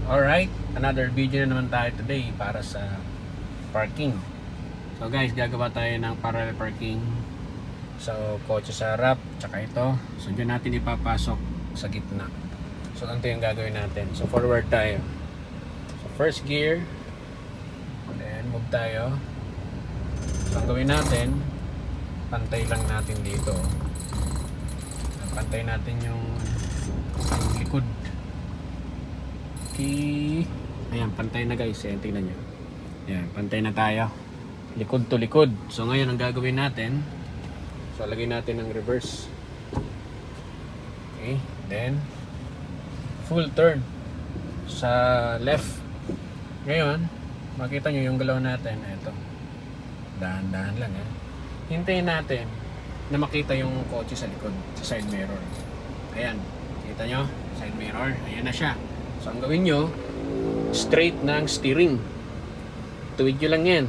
Alright, another video na naman tayo today para sa parking. So guys, gagawa tayo ng parallel parking. So, kotse sa harap, tsaka ito. So, dyan natin ipapasok sa gitna. So, ganito yung gagawin natin. So, forward tayo. So, first gear. Then, move tayo. So, ang gawin natin, pantay lang natin dito. Pantay natin yung likod. Okay. Ayan, pantay na guys. Ayan, tingnan nyo. Ayan, pantay na tayo. Likod to likod. So, ngayon, ang gagawin natin, so, lagay natin ng reverse. Okay. Then, full turn sa left. Ngayon, makita nyo yung galaw natin. Ito. Dahan-dahan lang. Hintayin natin na makita yung kotse sa likod, sa side mirror. Ayan. Kita nyo? Side mirror. Ayan na siya. So, ang gawin nyo, straight ng steering. Tuwid nyo lang yan.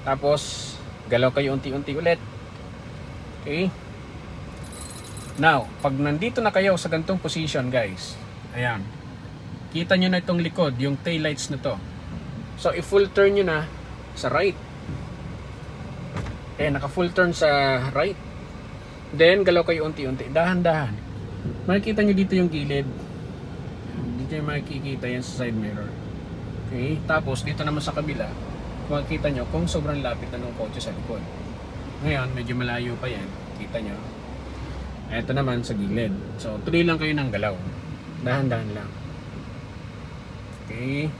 Tapos, galaw kayo unti-unti ulit. Okay? Now, pag nandito na kayo sa gantong position, guys, ayan, kita nyo na itong likod, yung tail lights na to. So, i-full turn nyo na sa right. Ayan, naka-full turn sa right. Then, galaw kayo unti-unti. Dahan-dahan. Makikita nyo dito yung gilid. Dito yung makikita yan sa side mirror. Okay? Tapos, dito naman sa kabila, makikita nyo kung sobrang lapit na ng kotse sa likod. Ngayon, medyo malayo pa yan. Kita nyo. Ito naman sa gilid. So, tuloy lang kayo ng galaw. Dahan-dahan lang. Okay?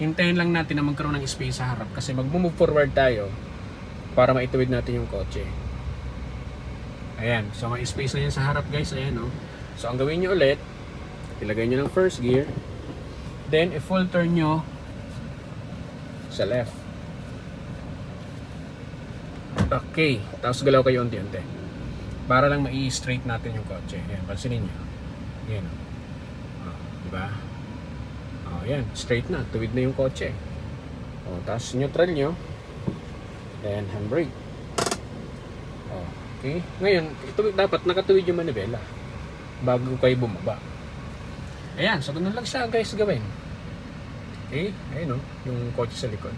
Hintayin lang natin na magkaroon ng space sa harap kasi mag-move forward tayo para maituwid natin yung kotse. Ayan. So, may space na yan sa harap, guys. Ayan, no? So, ang gawin nyo ulit, ilagay nyo ng first gear. Then, i-full turn nyo sa left. Okay. Tapos galaw kayo unti-unti. Para lang ma-straight natin yung kotse. Ayan, pansinin nyo. Ayan. Diba? Ayan, straight na. Tuwid na yung kotse. Tapos neutral nyo. Then, handbrake. Okay. Ngayon, dapat nakatuwid yung manibela bago kayo bumaba. Ayan, so ganun lang siya guys gawin. Okay, ayun o, yung kotse sa likod.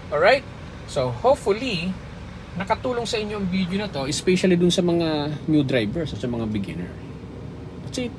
Alright, so hopefully nakatulong sa inyo ang video na to, especially dun sa mga new drivers at sa mga beginner. That's it.